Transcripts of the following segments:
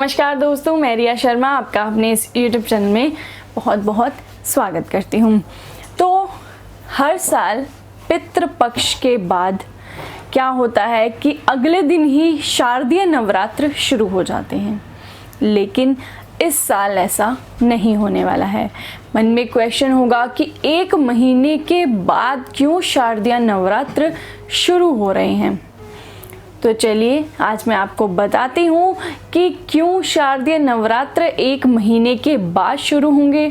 नमस्कार दोस्तों, मैं रिया शर्मा आपका अपने इस YouTube चैनल में बहुत बहुत स्वागत करती हूँ। तो हर साल पितृपक्ष के बाद क्या होता है कि अगले दिन ही शारदीय नवरात्र शुरू हो जाते हैं, लेकिन इस साल ऐसा नहीं होने वाला है। मन में क्वेश्चन होगा कि एक महीने के बाद क्यों शारदीय नवरात्र शुरू हो रहे हैं। तो चलिए आज मैं आपको बताती हूँ कि क्यों शारदीय नवरात्र एक महीने के बाद शुरू होंगे,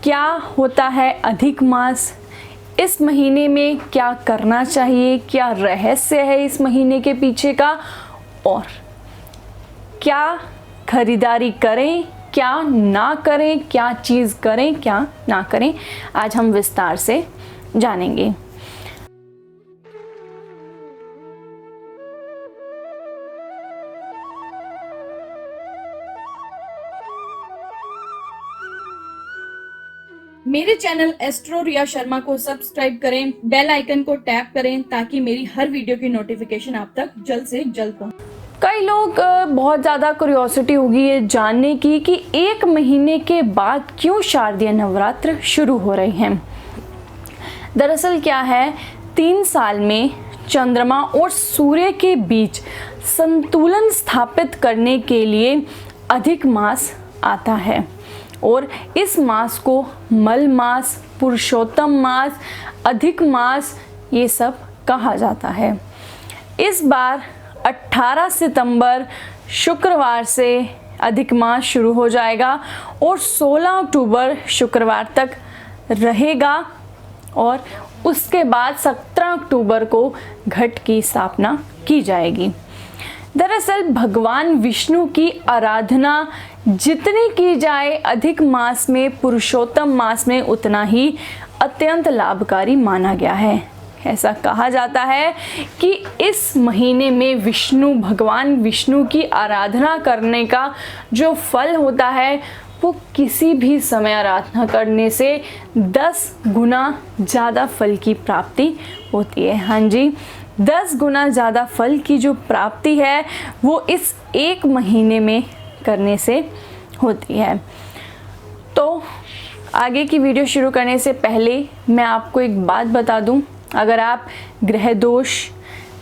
क्या होता है अधिक मास, इस महीने में क्या करना चाहिए, क्या रहस्य है इस महीने के पीछे का, और क्या खरीदारी करें, क्या ना करें, क्या चीज़ करें, क्या ना करें, आज हम विस्तार से जानेंगे। मेरे चैनल एस्ट्रो रिया शर्मा को सब्सक्राइब करें, बेल आइकन को टैप करें ताकि मेरी हर वीडियो की नोटिफिकेशन आप तक जल्द से जल्द पहुंचे। कई लोग बहुत ज़्यादा क्यूरियोसिटी होगी ये जानने की कि एक महीने के बाद क्यों शारदीय नवरात्र शुरू हो रहे हैं। दरअसल क्या है, 3 साल में चंद्रमा और सूर्य के बीच संतुलन स्थापित करने के लिए अधिक मास आता है और इस मास को मल मास, पुरुषोत्तम मास, अधिक मास ये सब कहा जाता है। इस बार 18 सितंबर शुक्रवार से अधिक मास शुरू हो जाएगा और 16 अक्टूबर शुक्रवार तक रहेगा और उसके बाद 17 अक्टूबर को घट की स्थापना की जाएगी। दरअसल भगवान विष्णु की आराधना जितनी की जाए अधिक मास में, पुरुषोत्तम मास में, उतना ही अत्यंत लाभकारी माना गया है। ऐसा कहा जाता है कि इस महीने में भगवान विष्णु की आराधना करने का जो फल होता है वो किसी भी समय आराधना करने से 10 गुना ज़्यादा फल की प्राप्ति होती है। हाँ जी, 10 गुना ज़्यादा फल की जो प्राप्ति है वो इस एक महीने में करने से होती है। तो आगे की वीडियो शुरू करने से पहले मैं आपको एक बात बता दूं, अगर आप ग्रह दोष,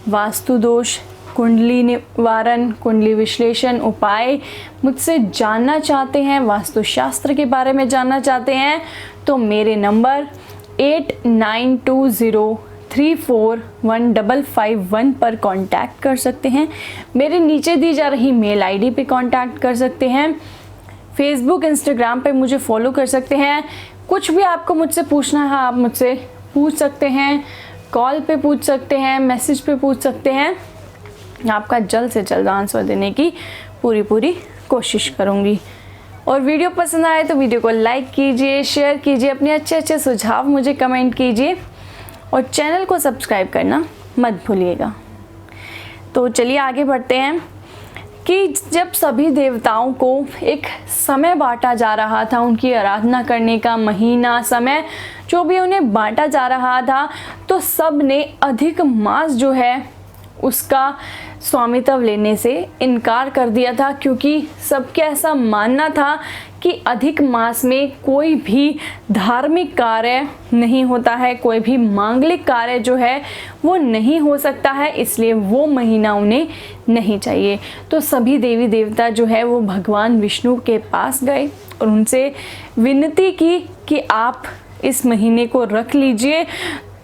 वास्तु दोष, कुंडली निवारण, कुंडली विश्लेषण उपाय मुझसे जानना चाहते हैं, वास्तुशास्त्र के बारे में जानना चाहते हैं, तो मेरे नंबर 8920341551 पर कांटेक्ट कर सकते हैं। मेरे नीचे दी जा रही मेल आईडी पे कांटेक्ट कर सकते हैं। फेसबुक, इंस्टाग्राम पे मुझे फॉलो कर सकते हैं। कुछ भी आपको मुझसे पूछना है आप मुझसे पूछ सकते हैं, कॉल पे पूछ सकते हैं, मैसेज पे पूछ सकते हैं। आपका जल्द से जल्द आंसर देने की पूरी कोशिश करूँगी। और वीडियो पसंद आए तो वीडियो को लाइक कीजिए, शेयर कीजिए, अपने अच्छे सुझाव मुझे कमेंट कीजिए और चैनल को सब्सक्राइब करना मत भूलिएगा। तो चलिए आगे बढ़ते हैं कि जब सभी देवताओं को एक समय बांटा जा रहा था, उनकी आराधना करने का महीना, समय जो भी उन्हें बांटा जा रहा था, तो सब ने अधिक मास जो है उसका स्वामित्व लेने से इनकार कर दिया था, क्योंकि सबके ऐसा मानना था कि अधिक मास में कोई भी धार्मिक कार्य नहीं होता है, कोई भी मांगलिक कार्य जो है वो नहीं हो सकता है, इसलिए वो महीना उन्हें नहीं चाहिए। तो सभी देवी देवता जो है वो भगवान विष्णु के पास गए और उनसे विनती की कि आप इस महीने को रख लीजिए।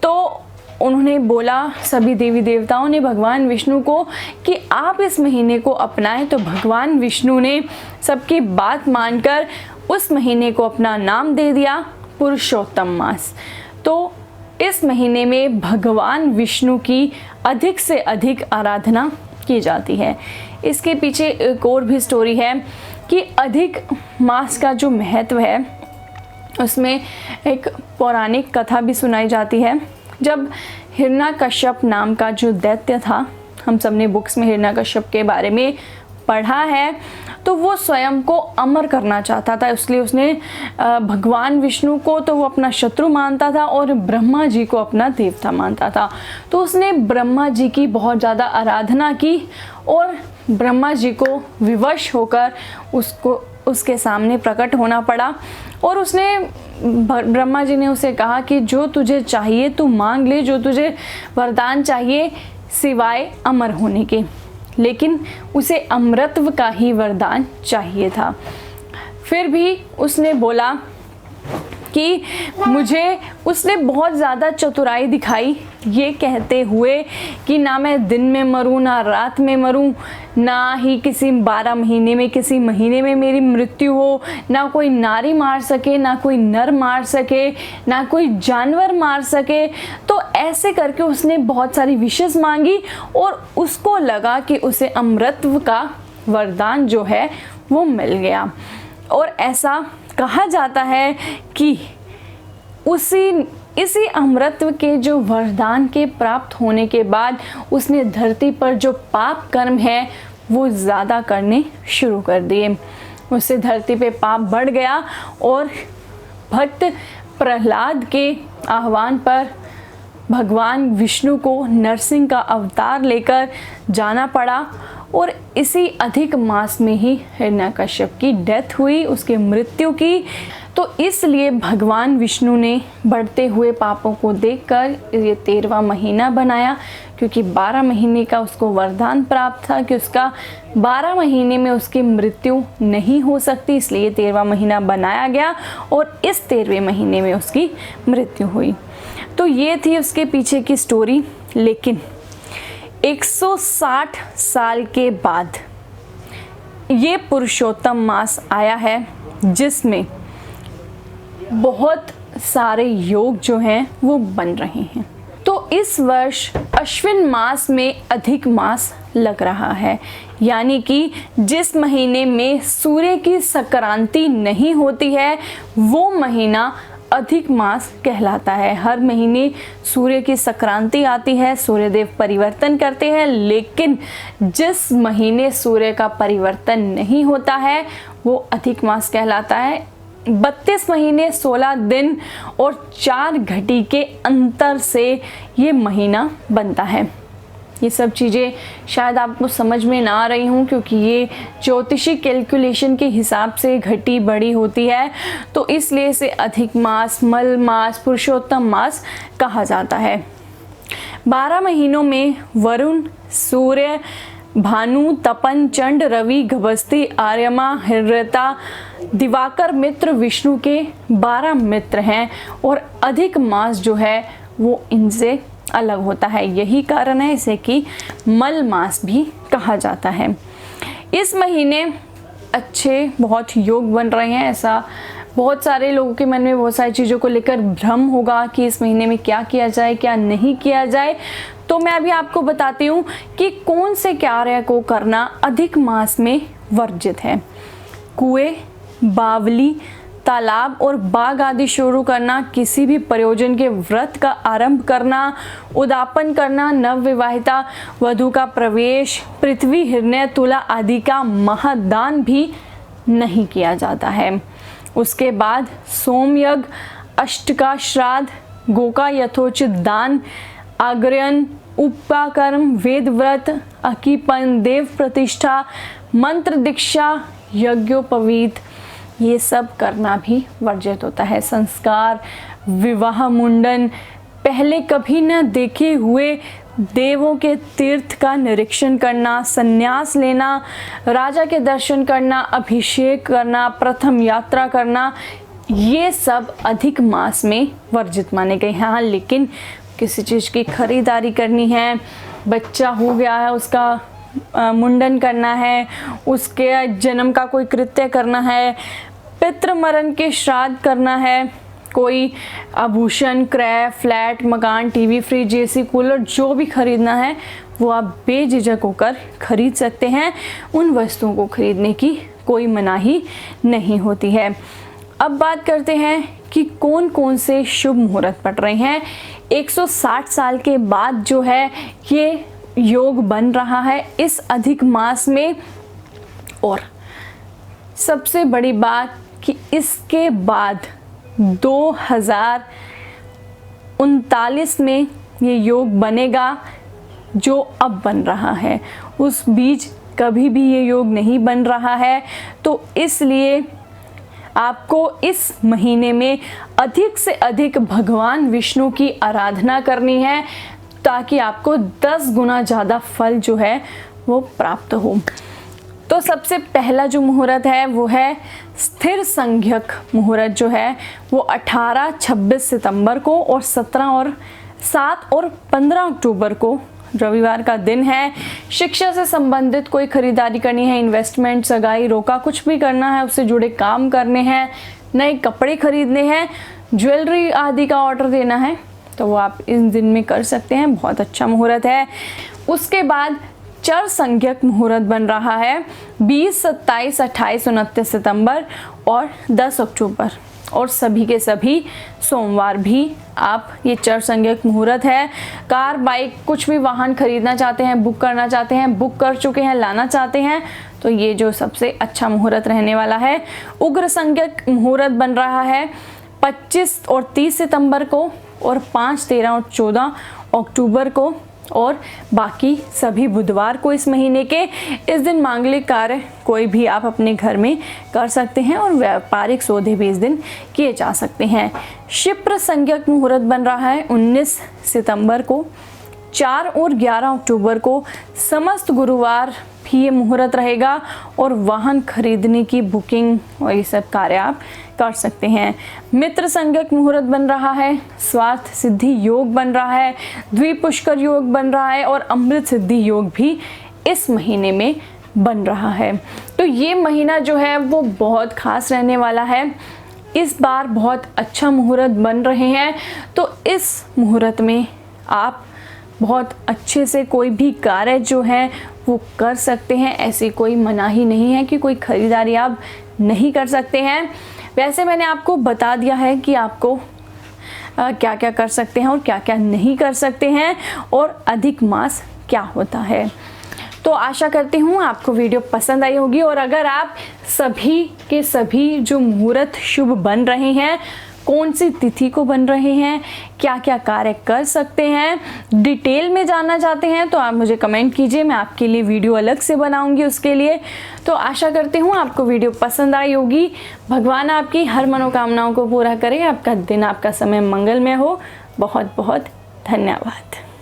तो उन्होंने बोला, सभी देवी देवताओं ने भगवान विष्णु को कि आप इस महीने को अपनाएं। तो भगवान विष्णु ने सबकी बात मानकर उस महीने को अपना नाम दे दिया पुरुषोत्तम मास। तो इस महीने में भगवान विष्णु की अधिक से अधिक आराधना की जाती है। इसके पीछे एक और भी स्टोरी है कि अधिक मास का जो महत्व है उसमें एक पौराणिक कथा भी सुनाई जाती है। जब हिरण्यकश्यप नाम का जो दैत्य था, हम सब ने बुक्स में हिरण्यकश्यप के बारे में पढ़ा है, तो वो स्वयं को अमर करना चाहता था, इसलिए उसने भगवान विष्णु को तो वो अपना शत्रु मानता था और ब्रह्मा जी को अपना देवता मानता था। तो उसने ब्रह्मा जी की बहुत ज़्यादा आराधना की और ब्रह्मा जी को विवश होकर उसके सामने प्रकट होना पड़ा और ब्रह्मा जी ने उसे कहा कि जो तुझे चाहिए तू मांग ले, जो तुझे वरदान चाहिए सिवाय अमर होने के। लेकिन उसे अमरत्व का ही वरदान चाहिए था। फिर भी उसने बोला कि उसने बहुत ज़्यादा चतुराई दिखाई, ये कहते हुए कि ना मैं दिन में मरूं ना रात में मरूं, ना ही किसी 12 महीने में किसी महीने में मेरी मृत्यु हो, ना कोई नारी मार सके, ना कोई नर मार सके, ना कोई जानवर मार सके। तो ऐसे करके उसने बहुत सारी विशेष मांगी और उसको लगा कि उसे अमृतत्व का वरदान जो है वो मिल गया। और ऐसा कहा जाता है कि इसी अमृतत्व के जो वरदान के प्राप्त होने के बाद उसने धरती पर जो पाप कर्म है वो ज़्यादा करने शुरू कर दिए। उससे धरती पे पाप बढ़ गया और भक्त प्रहलाद के आह्वान पर भगवान विष्णु को नरसिंह का अवतार लेकर जाना पड़ा और इसी अधिक मास में ही हिरण्यकश्यप की डेथ हुई, उसकी मृत्यु की। तो इसलिए भगवान विष्णु ने बढ़ते हुए पापों को देखकर ये 13वां महीना बनाया, क्योंकि 12 महीने का उसको वरदान प्राप्त था कि उसका 12 महीने में उसकी मृत्यु नहीं हो सकती, इसलिए 13वां महीना बनाया गया और इस 13वें महीने में उसकी मृत्यु हुई। तो ये थी उसके पीछे की स्टोरी। लेकिन 160 साल के बाद ये पुरुषोत्तम मास आया है जिसमें बहुत सारे योग जो हैं वो बन रहे हैं। तो इस वर्ष अश्विन मास में अधिक मास लग रहा है, यानी कि जिस महीने में सूर्य की संक्रांति नहीं होती है वो महीना अधिक मास कहलाता है। हर महीने सूर्य की संक्रांति आती है, सूर्यदेव परिवर्तन करते हैं, लेकिन जिस महीने सूर्य का परिवर्तन नहीं होता है वो अधिक मास कहलाता है। 32 महीने 16 दिन और 4 घड़ी के अंतर से ये महीना बनता है। ये सब चीज़ें शायद आपको समझ में ना आ रही हूँ, क्योंकि ये ज्योतिषी कैलकुलेशन के हिसाब से घटी बड़ी होती है, तो इसलिए इसे अधिक मास, मल मास, पुरुषोत्तम मास कहा जाता है। 12 महीनों में वरुण, सूर्य, भानु, तपन, चंड, रवि, गभस्ती, आर्यमा, हिरता, दिवाकर, मित्र, विष्णु के 12 मित्र हैं और अधिक मास जो है वो इनसे अलग होता है। यही कारण है इसे कि मल मास भी कहा जाता है। इस महीने अच्छे बहुत योग बन रहे हैं। ऐसा बहुत सारे लोगों के मन में बहुत सारी चीज़ों को लेकर भ्रम होगा कि इस महीने में क्या किया जाए क्या नहीं किया जाए। तो मैं अभी आपको बताती हूँ कि कौन से कार्य को करना अधिक मास में वर्जित है। कुएं, बावली, तालाब और बाग आदि शुरू करना, किसी भी प्रयोजन के व्रत का आरंभ करना, उदापन करना, नवविवाहिता वधू का प्रवेश, पृथ्वी, हिरण्य, तुला आदि का महादान भी नहीं किया जाता है। उसके बाद सोमयज्ञ, अष्टका श्राद्ध, गोका यथोचित दान, आग्रयन, उपाकर्म, वेद व्रत, अकीपन, देव प्रतिष्ठा, मंत्र दीक्षा, यज्ञोपवीत, ये सब करना भी वर्जित होता है। संस्कार, विवाह, मुंडन, पहले कभी न देखे हुए देवों के तीर्थ का निरीक्षण करना, संन्यास लेना, राजा के दर्शन करना, अभिषेक करना, प्रथम यात्रा करना, ये सब अधिक मास में वर्जित माने गए हैं। हाँ, लेकिन किसी चीज़ की खरीदारी करनी है, बच्चा हो गया है उसका मुंडन करना है, उसके जन्म का कोई कृत्य करना है, पितृ मरण के श्राद्ध करना है, कोई आभूषण, क्रय, फ्लैट, मकान, टीवी, फ्रिज, एसी, कूलर जो भी खरीदना है वो आप बेझिझक होकर खरीद सकते हैं। उन वस्तुओं को खरीदने की कोई मनाही नहीं होती है। अब बात करते हैं कि कौन कौन से शुभ मुहूर्त पड़ रहे हैं। 160 साल के बाद जो है ये योग बन रहा है इस अधिक मास में। और सबसे बड़ी बात कि इसके बाद 2039 में ये योग बनेगा जो अब बन रहा है। उस बीच कभी भी ये योग नहीं बन रहा है। तो इसलिए आपको इस महीने में अधिक से अधिक भगवान विष्णु की आराधना करनी है ताकि आपको 10 गुना ज़्यादा फल जो है वो प्राप्त हो। तो सबसे पहला जो मुहूर्त है वो है स्थिर संज्ञक मुहूर्त जो है वो 18-26 सितंबर को और 7 और 15 अक्टूबर को रविवार का दिन है। शिक्षा से संबंधित कोई खरीदारी करनी है, इन्वेस्टमेंट, सगाई, रोका, कुछ भी करना है, उससे जुड़े काम करने हैं, नए कपड़े खरीदने हैं, ज्वेलरी आदि का ऑर्डर देना है, तो वो आप इस दिन में कर सकते हैं। बहुत अच्छा मुहूर्त है। उसके बाद चर संज्ञक मुहूर्त बन रहा है 20, 27, 28, 29 सितंबर और 10 अक्टूबर और सभी के सभी सोमवार भी आप ये चर संज्ञक मुहूर्त है। कार, बाइक, कुछ भी वाहन खरीदना चाहते हैं, बुक करना चाहते हैं, बुक कर चुके हैं, लाना चाहते हैं, तो ये जो सबसे अच्छा मुहूर्त रहने वाला है। उग्र संज्ञक मुहूर्त बन रहा है 25 और 30 सितंबर को और 5, 13 और 14 अक्टूबर को और बाकी सभी बुधवार को इस महीने के। इस दिन मांगलिक कार्य कोई भी आप अपने घर में कर सकते हैं और व्यापारिक सौदे भी इस दिन किए जा सकते हैं। क्षिप्र संज्ञक मुहूर्त बन रहा है 19 सितंबर को, 4 और 11 अक्टूबर को समस्त गुरुवार भी ये मुहूर्त रहेगा और वाहन खरीदने की बुकिंग और ये सब कार्य आप कर सकते हैं। मित्र संज्ञक मुहूर्त बन रहा है, स्वार्थ सिद्धि योग बन रहा है, द्विपुष्कर योग बन रहा है और अमृत सिद्धि योग भी इस महीने में बन रहा है। तो ये महीना जो है वो बहुत खास रहने वाला है। इस बार बहुत अच्छा मुहूर्त बन रहे हैं, तो इस मुहूर्त में आप बहुत अच्छे से कोई भी कार्य जो है वो कर सकते हैं। ऐसी कोई मनाही नहीं है कि कोई खरीदारी आप नहीं कर सकते हैं। वैसे मैंने आपको बता दिया है कि आपको क्या क्या कर सकते हैं और क्या क्या नहीं कर सकते हैं और अधिक मास क्या होता है। तो आशा करती हूँ आपको वीडियो पसंद आई होगी और अगर आप सभी के सभी जो मुहूर्त शुभ बन रहे हैं, कौन सी तिथि को बन रहे हैं, क्या क्या कार्य कर सकते हैं, डिटेल में जानना चाहते हैं तो आप मुझे कमेंट कीजिए, मैं आपके लिए वीडियो अलग से बनाऊंगी उसके लिए। तो आशा करती हूँ आपको वीडियो पसंद आई होगी। भगवान आपकी हर मनोकामनाओं को पूरा करे। आपका दिन, आपका समय मंगलमय हो। बहुत बहुत धन्यवाद।